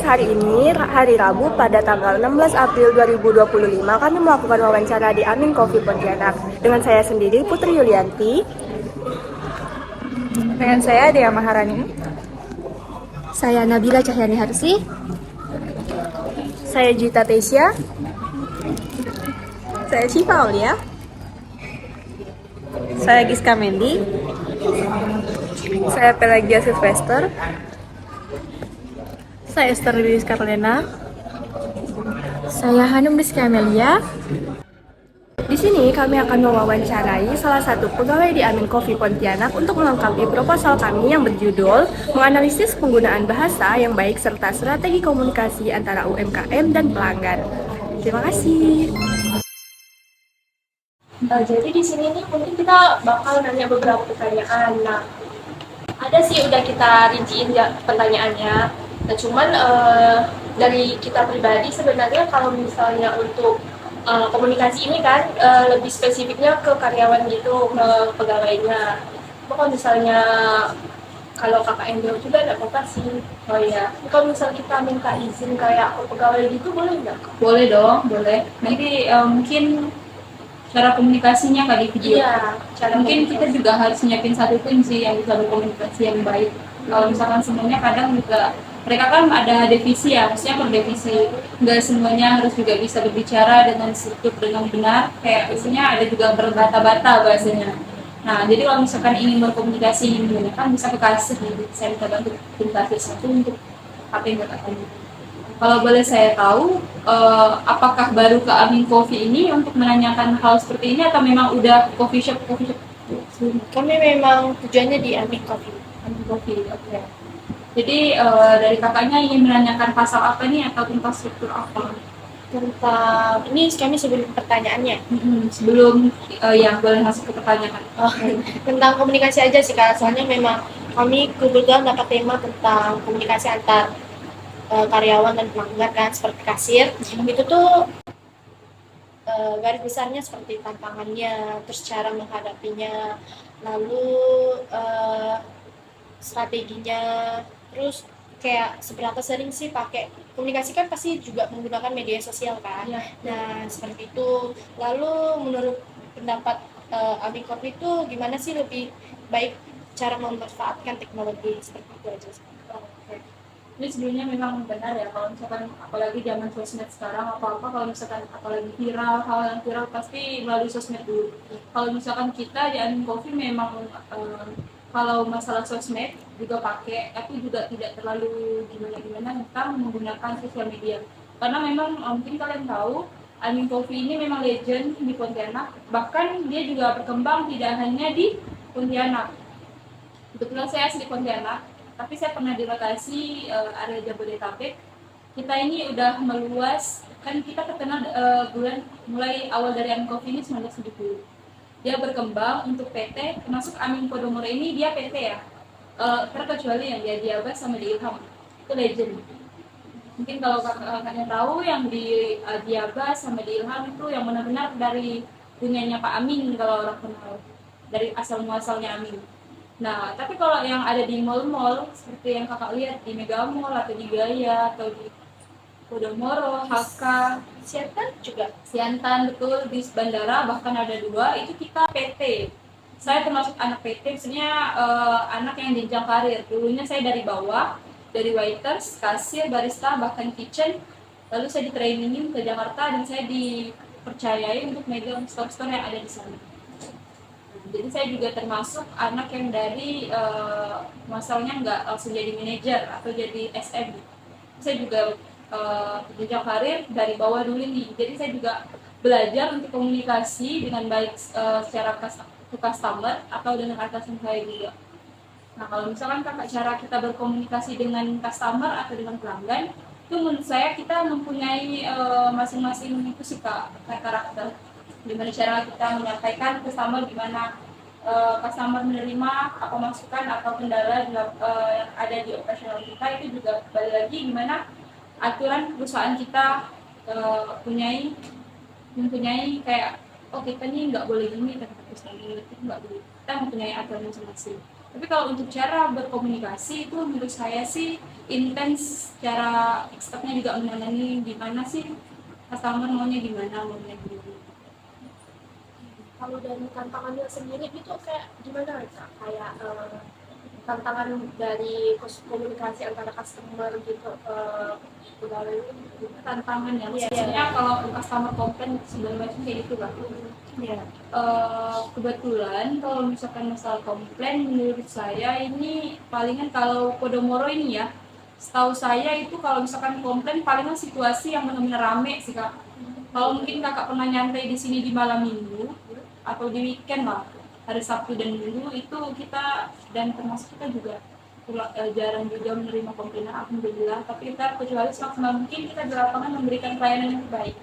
hari ini, hari Rabu pada tanggal 16 April 2025, kami melakukan wawancara di Amin Coffee Pontianak. Dengan saya sendiri, Putri Yulianti. Dengan saya Dea Maharani. Saya Nabila Cahyani Harsi. Saya Gita Tesya. Saya Syifa Aulia. Saya Giska Mendi. Saya Pelagia Sylvester. Saya Esther Lilis Karlena. Saya Hanum Rizky Amelia. Di sini kami akan mewawancarai salah satu pegawai di Amin Coffee Pontianak untuk melengkapi proposal kami yang berjudul menganalisis penggunaan bahasa yang baik serta strategi komunikasi antara UMKM dan pelanggan. Terima kasih. Jadi di sini nih mungkin kita bakal nanya beberapa pertanyaan. Nah, ada sih udah kita rinciin ya pertanyaannya. Nah, cuman dari kita pribadi sebenarnya kalau misalnya untuk komunikasi ini kan lebih spesifiknya ke karyawan gitu, ke pegawainya. Kalau misalnya kalau kakak yang jauh juga nggak apa-apa sih. Oh iya, kalau misalnya kita minta izin kayak ke pegawai gitu boleh nggak? Boleh dong, boleh. Nanti mungkin cara komunikasinya kali video. Iya, cara Mungkin kita juga harus nyiapin satu tim sih yang bisa berkomunikasi yang baik. Kalau misalkan semuanya kadang juga mereka kan ada divisi ya, maksudnya per divisi. Nggak semuanya harus juga bisa berbicara dengan struktur dengan benar. Kayak biasanya ada juga berbata-bata bahasanya. Nah, jadi kalau misalkan ingin berkomunikasi ingin menggunakan bisa ke kasir, jadi saya minta bantu tim kasir satu untuk apa yang katakan. Kalau boleh saya tahu, apakah baru ke Amin Coffee ini untuk menanyakan hal seperti ini atau memang udah coffee shop? Kami memang tujuannya di Amin Coffee. Amin Coffee, oke. Jadi dari kakaknya ingin menanyakan pasal apa nih atau tentang struktur apa? Tentang ini kami sebelum pertanyaannya. Sebelum yang boleh masuk ke pertanyaan. Tentang komunikasi aja sih Kak, soalnya memang kami kebetulan dapat tema tentang komunikasi antar karyawan dan pelanggan kan, seperti kasir. Itu tuh garis besarnya seperti tantangannya, terus cara menghadapinya, lalu strateginya, terus kayak seberapa sering sih pakai komunikasi kan pasti juga menggunakan media sosial kan. Ya. Nah seperti itu. Lalu menurut pendapat Abi Kopi itu gimana sih lebih baik cara memanfaatkan teknologi seperti itu aja sih. Ini sebelumnya memang benar ya, kalau misalkan apalagi zaman sosmed sekarang apa-apa kalau misalkan apalagi viral, hal yang viral pasti melalui sosmed dulu. Kalau misalkan kita di Amin Coffee memang kalau masalah sosmed juga pakai, tapi juga tidak terlalu gimana-gimana tentang menggunakan sosial media. Karena memang mungkin kalian tahu, Amin Coffee ini memang legend di Pontianak, bahkan dia juga berkembang tidak hanya di Pontianak. Kebetulan saya asli Pontianak, tapi saya pernah di lokasi area Jabodetabek. Kita ini udah meluas, kan kita terkenal bulan mulai awal dari Amin Coffee ini 1970. Dia berkembang untuk PT, termasuk Amin Podomoro ini dia PT ya. Terkecuali yang dia Diabas sama di Ilham, itu legend. Mungkin kalau kakaknya tahu yang di Diabas sama di Ilham itu yang benar-benar dari dunianya Pak Amin kalau orang kenal, dari asal muasalnya Amin. Nah, tapi kalau yang ada di mall-mall seperti yang kakak lihat di Mega Mall atau di Gaya atau di Podomoro, HK, Siantan betul di bandara bahkan ada 2 itu kita PT. Saya termasuk anak PT, maksudnya anak yang jenjang karir. Dulunya saya dari bawah, dari waiters, kasir, barista, bahkan kitchen. Lalu saya di-trainingin ke Jakarta dan saya dipercayai untuk megang store-store yang ada di sana. Jadi saya juga termasuk anak yang dari masalahnya nggak langsung jadi manajer atau jadi SM. Saya juga jenjang karir dari bawah dulu nih. Jadi saya juga belajar untuk komunikasi dengan baik secara ke customer atau dengan atasan saya juga. Nah kalau misalkan kakak cara kita berkomunikasi dengan customer atau dengan pelanggan, itu menurut saya kita mempunyai masing-masing itu sih kak karakter. Gimana cara kita menyampaikan ke customer, gimana customer menerima apa masukan atau kendala yang ada di operasional kita, itu juga kembali lagi gimana aturan perusahaan kita mempunyai kayak kita nih nggak boleh gini, tapi perusahaan ini nggak boleh, kita mempunyai aturan masing-masing. Tapi kalau untuk cara berkomunikasi itu menurut saya sih intens, cara ekspeknya juga menangani gimana sih customer maunya gimana. Kalau dari tantangannya sendiri itu kayak gimana Kak? Kayak tantangan dari komunikasi antara customer gitu ke pegawai itu. Tantangan ya, Iya. maksudnya kalau customer komplain segala macam kayak gitu kan. Iya. Kebetulan kalau misalkan masalah komplain menurut saya ini palingan kalau Kodomoro ini ya, setahu saya itu kalau misalkan komplain palingan situasi yang benar-benar rame sih Kak. Kalau mungkin Kakak pernah nyantai di sini di malam minggu atau di weekend lah, hari Sabtu dan Minggu itu kita dan termasuk kita juga jarang juga menerima komplainan, alhamdulillah. Tapi kita kecuali semaksimal mungkin kita di lapangan memberikan pelayanan yang terbaik.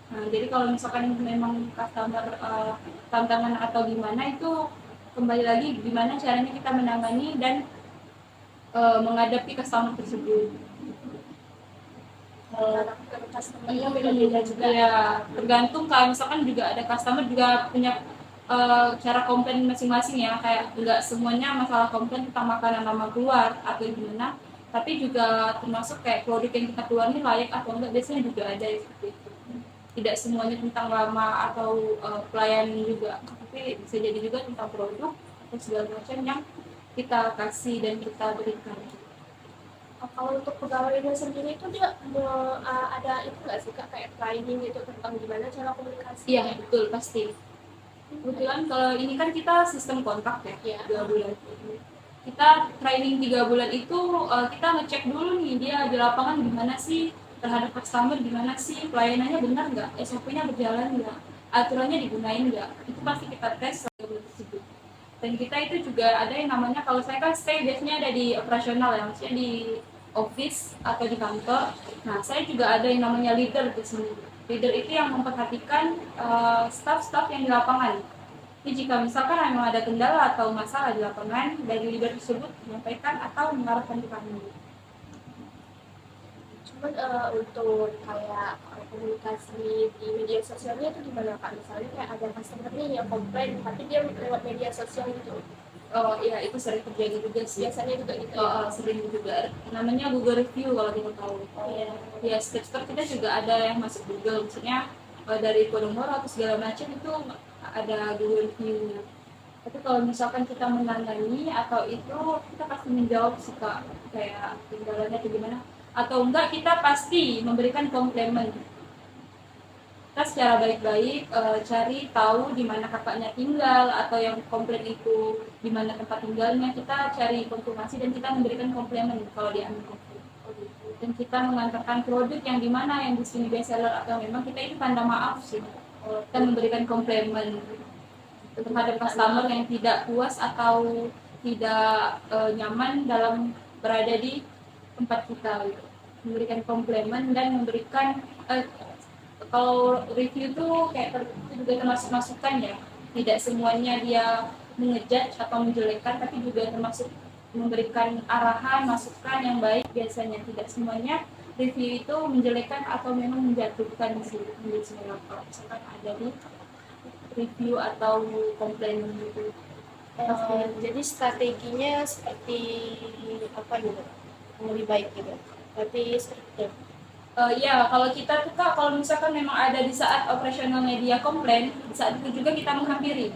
Nah, jadi kalau misalkan memang customer tantangan atau gimana itu kembali lagi gimana caranya kita menangani dan menghadapi customer tersebut. Customernya beda-beda juga. Ya, tergantung kalau misalkan juga ada customer juga punya cara komplain masing-masing ya, kayak nggak semuanya masalah komplain tentang makanan lama keluar atau gimana, tapi juga termasuk kayak produk yang kita keluar ini layak atau enggak, biasanya juga ada seperti itu. Tidak semuanya tentang lama atau pelayanan juga, tapi bisa jadi juga tentang produk atau segala macam yang kita kasih dan kita berikan. Kalau untuk pegawainya sendiri itu dia ada itu nggak sih Kak, kayak training gitu tentang gimana cara komunikasi? Iya betul, pasti. Kebetulan kalau ini kan kita sistem kontrak ya, Iya. 3 bulan. Kita training 3 bulan itu kita ngecek dulu nih dia di lapangan gimana sih, terhadap customer gimana sih, pelayanannya benar nggak, SOP-nya berjalan nggak, aturannya digunain nggak, itu pasti kita tes selama bulan tersebut. Dan kita itu juga ada yang namanya, kalau saya kan stay biasanya ada di operasional ya, maksudnya di office atau di kantor. Nah, saya juga ada yang namanya leader di sini. Leader itu yang memperhatikan staff-staff yang di lapangan. Jadi jika misalkan memang ada kendala atau masalah di lapangan, dari leader tersebut menyampaikan atau mengarahkan ke kami. Cuman untuk kayak komunikasi di media sosialnya itu gimana Kak? Misalnya kayak ada customer nih yang komplain tapi dia lewat media sosial gitu. Oh iya, itu sering terjadi juga sih. Biasanya juga gitu. Sering juga. Namanya Google Review kalau kita tahu. Iya. Ya, step-step kita juga ada yang masuk Google, maksudnya dari Kodomoro atau segala macam itu ada Google Review-nya. Tapi kalau misalkan kita menangani atau itu, kita pasti menjawab sih Kak, kayak kendalanya atau gimana. Atau enggak, kita pasti memberikan komplimen. Kita secara baik-baik cari tahu di mana kakaknya tinggal atau yang komplain itu di mana tempat tinggalnya, kita cari konfirmasi dan kita memberikan komplimen kalau dia ambil komplain. Dan kita mengantarkan produk yang di mana yang di sini best seller atau memang kita itu tanda maaf sih. Kita memberikan komplimen terhadap customer yang tidak puas atau tidak nyaman dalam berada di tempat kita gitu. Memberikan komplimen dan memberikan kalau review tuh kayak itu juga termasuk masukan ya, tidak semuanya dia mengejudge atau menjelekkan, tapi juga termasuk memberikan arahan masukan yang baik. Biasanya tidak semuanya review itu menjelekkan atau memang menjatuhkan sih sebenarnya kalau misalkan ada di review atau komplain gitu. Jadi strateginya seperti apa gitu? Yang lebih baik gitu. Berarti seperti itu. Ya, kalau kita tuh Kak, kalau misalkan memang ada di saat operasional media komplain, di saat itu juga kita menghampiri.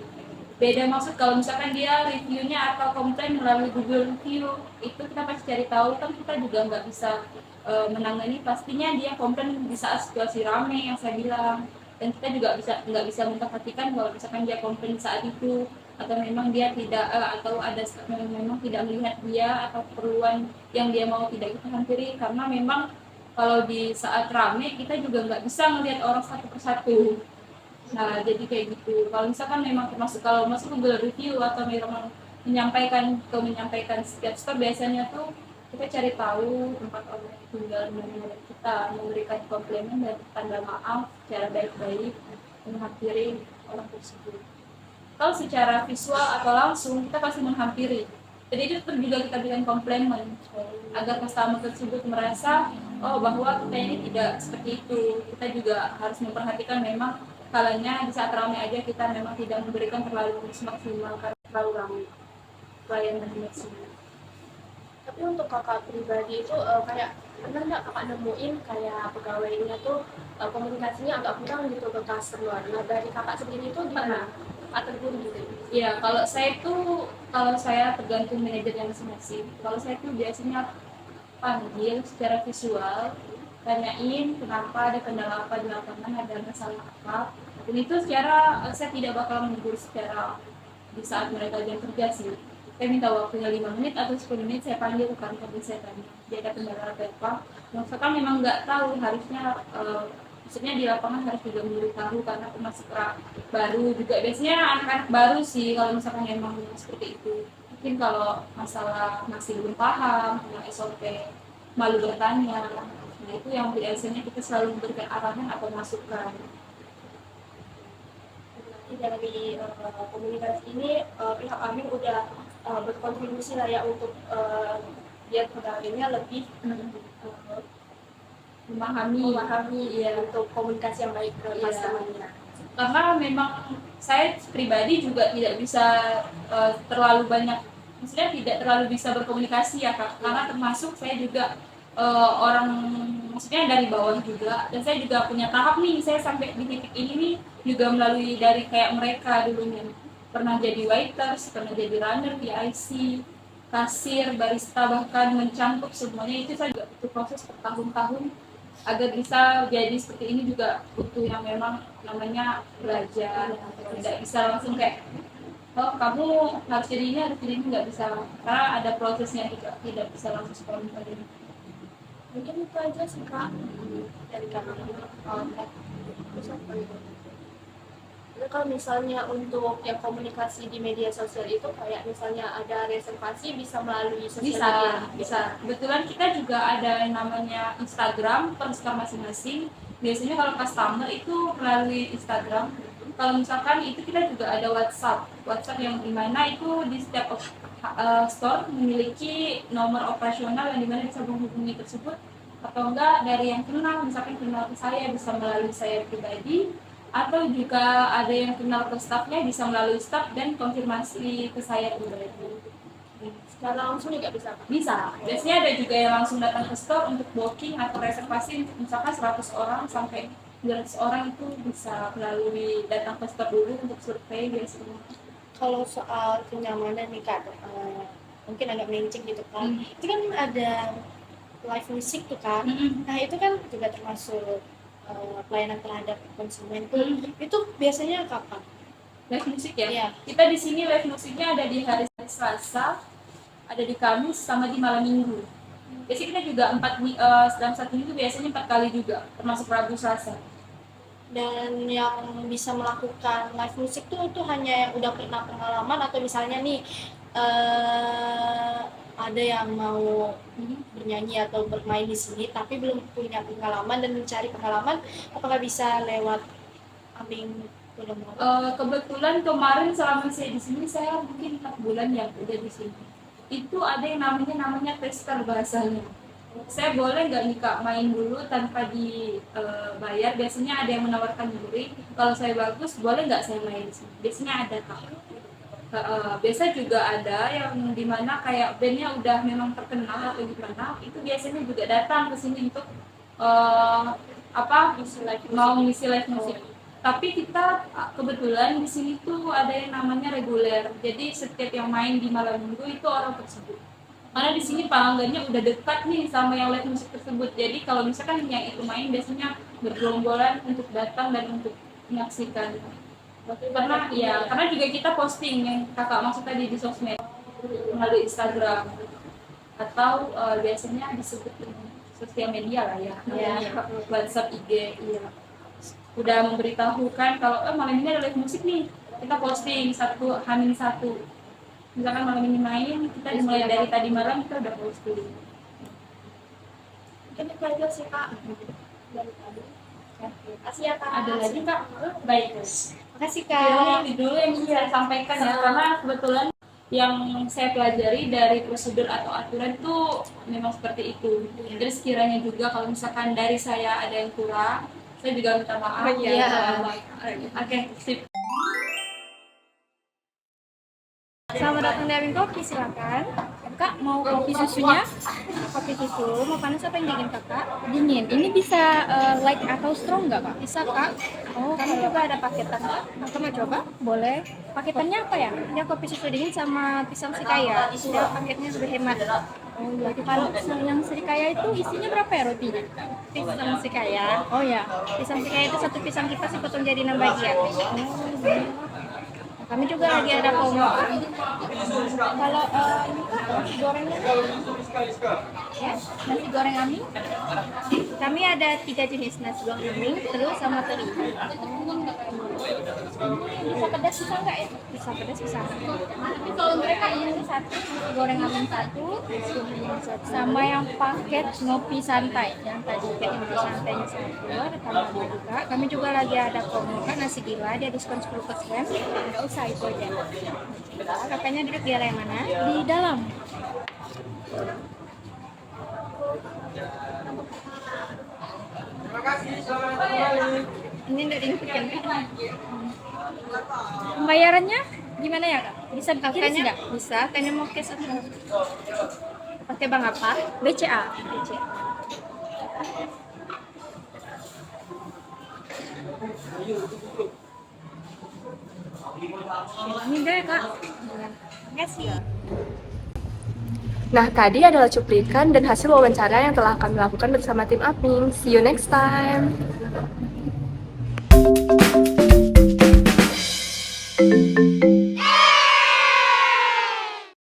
Beda maksud kalau misalkan dia reviewnya atau komplain melalui Google Review, itu kita pasti cari tahu, kan kita juga nggak bisa menangani pastinya dia komplain di saat situasi ramai yang saya bilang. Dan kita juga nggak bisa memperhatikan kalau misalkan dia komplain saat itu atau memang dia tidak atau ada memang tidak melihat dia atau keperluan yang dia mau tidak kita hampiri, karena memang kalau di saat rame kita juga nggak bisa melihat orang satu persatu. Nah jadi kayak gitu. Kalau misalkan memang termasuk kalau masuk Google Review atau memang menyampaikan setiap store, biasanya tuh kita cari tahu tempat orang yang tinggal, dan kita memberikan komplimen dan tanda maaf secara baik-baik menghampiri orang tersebut. Kalau secara visual atau langsung kita pasti menghampiri. Jadi itu juga kita berikan komplimen agar customer tersebut merasa bahwa kita ini tidak seperti itu. Kita juga harus memperhatikan memang kalanya di saat ramai aja kita memang tidak memberikan terlalu maksimal karena terlalu ramai. pelayanan medis. Tapi untuk kakak pribadi itu kayak pernah nggak kakak nemuin kayak pegawainya tuh komunikasinya agak kurang gitu ke customer? Nah dari kakak sendiri tuh gimana? Atau gitu? Ya, kalau saya tergantung manajernya masing-masing. Kalau saya tuh biasanya panggil secara visual, tanyain kenapa, ada kendala apa di lapangan, ada masalah apa. Dan itu saya tidak bakal menegur secara di saat mereka jam kerja sih. Saya minta waktunya 5 menit atau 10 menit, saya panggil ke kantor dan saya tanya dia ada kendala apa. Misalkan memang nggak tahu, harusnya maksudnya di lapangan harus juga memberitahu karena aku masih baru juga. Biasanya anak-anak baru sih kalau misalkan memang seperti itu. Mungkin kalau masalah masih belum paham tentang SOP, malu bertanya. Nah itu yang biasanya kita selalu memberikan arahan atau masukan. Dari komunikasi ini pihak kami udah berkontribusi lah ya untuk biar pegawainya lebih memahami ya untuk komunikasi yang baik ke customer-nya. Karena memang saya pribadi juga tidak bisa terlalu banyak, maksudnya tidak terlalu bisa berkomunikasi ya Kak, karena termasuk saya juga orang, maksudnya dari bawah juga, dan saya juga punya tahap nih, saya sampai di titik ini nih juga melalui dari kayak mereka dulunya pernah jadi waiters, pernah jadi runner di IC, kasir, barista, bahkan mencangkup semuanya itu saya juga butuh proses bertahun-tahun agar bisa jadi seperti ini, juga butuh yang memang namanya belajar, tidak bisa langsung kayak oh kamu harus jadi ini nggak bisa, karena ada prosesnya juga, tidak bisa langsung seperti ini. Mungkin itu aja sih kak dari kami. Terus apa itu? Jadi kalau misalnya untuk yang komunikasi di media sosial itu kayak misalnya ada reservasi bisa melalui sosial media. Bisa. Kebetulan kita juga ada yang namanya Instagram per store masing-masing. Biasanya kalau customer itu melalui Instagram. Kalau misalkan itu kita juga ada WhatsApp yang dimana itu di setiap store memiliki nomor operasional yang dimana bisa menghubungi tersebut, atau enggak dari yang kenal, misalkan kenal ke saya bisa melalui saya pribadi, atau juga ada yang kenal ke staffnya bisa melalui staff dan konfirmasi ke saya pribadi. Secara langsung juga bisa kak? Bisa. Biasanya ada juga yang langsung datang ke store untuk booking atau reservasi, misalkan 100 orang sampai 200 orang itu bisa melalui datang ke store dulu untuk survei biasanya. Kalau soal kenyamanan nih kak, mungkin agak melenceng gitu kan. Itu kan ada live music tuh kan. Nah itu kan juga termasuk pelayanan terhadap konsumen tuh. Itu biasanya kapan? Live musik ya? Iya. Kita di sini live musiknya ada di hari Selasa, ada di Kamis, sama di malam Minggu. Biasanya kita juga dalam satu minggu biasanya 4 kali juga, termasuk Rabu, Selasa. Dan yang bisa melakukan live musik tuh hanya yang udah pernah pengalaman atau misalnya nih ada yang mau bernyanyi atau bermain di sini tapi belum punya pengalaman dan mencari pengalaman, apakah bisa lewat Aming Podomoro? Kebetulan kemarin selama saya di sini, saya mungkin 4 bulan yang udah di sini. Itu ada yang namanya tester bahasanya. Saya boleh nggak nih kak main dulu tanpa dibayar? Biasanya ada yang menawarkan diri. Kalau saya bagus, boleh nggak saya main di sini? Biasanya ada kak. Biasa juga ada yang dimana kayak bandnya udah memang terkenal atau gimana, itu biasanya juga datang ke sini untuk mau ngisi live musik. Tapi kita kebetulan di sini tuh ada yang namanya reguler. Jadi setiap yang main di malam minggu itu orang tersebut. Karena di sini pelanggannya udah dekat nih sama yang live musik tersebut. Jadi kalau misalkan yang itu main biasanya bergerombolan untuk datang dan untuk menyaksikan. Karena juga kita posting yang kakak maksud tadi di sosmed melalui Instagram atau biasanya disebut sosial media lah ya. WhatsApp, IG, iya. Udah memberitahukan kalau malam ini ada live musik nih, kita posting H-1, misalkan malam ini main, kita dimulai dari tadi malam kita udah posting. Mungkin itu aja sih kak dari tadi. Kasih ya kak. Ada lagi kak? Baik. Makasih Ini dulu yang bisa saya sampaikan ya, karena kebetulan yang saya pelajari dari prosedur atau aturan itu memang seperti itu. Jadi sekiranya juga kalau misalkan dari saya ada yang kurang, saya juga minta maaf. Iya. Oke, sip. Selamat datang di Amin Kopi, silakan. Kak, mau kopi susunya? Kopi susu, mau panas apa yang dingin kakak? Dingin. Ini bisa light atau strong nggak kak? Bisa kak. Oh, kami juga ada paketan kak. Kakak mau coba? Boleh. Paketannya apa ya? Ya kopi susu dingin sama pisang serikaya. Ya paketnya lebih hemat. Oh iya. Kalau yang serikaya itu isinya berapa ya rotinya? Pisang serikaya. Oh ya. Pisang serikaya itu satu pisang kita sih potong jadi 6 bagian. Oh, iya. Kami juga lagi ada promo. Kalau ini Kak, nasi gorengnya ya, nasi goreng Amin. Kami ada 3 jenis nasi goreng Amin, terus sama teri. Bisa pedas bisa enggak ya? Bisa pedas bisa. Tapi kalau mereka ini satu nasi goreng Amin satu, sama yang paket ngopi santai, yang tadi paket ngopi santainya satu, ada tambahnya juga. Kami juga lagi ada promo kan nasi gila, dia diskon 10%. Nggak usah itu aja. Kakaknya duduk di area mana? Di dalam. Ini udah diinfokan kan? Pembayarannya gimana ya kak? Bisa kirim nggak? Bisa. Kayaknya mau cash atau pakai bank apa? BCA. BCA. Ini deh kak. Terima kasih. Nah, tadi adalah cuplikan dan hasil wawancara yang telah kami lakukan bersama tim Aping. See you next time.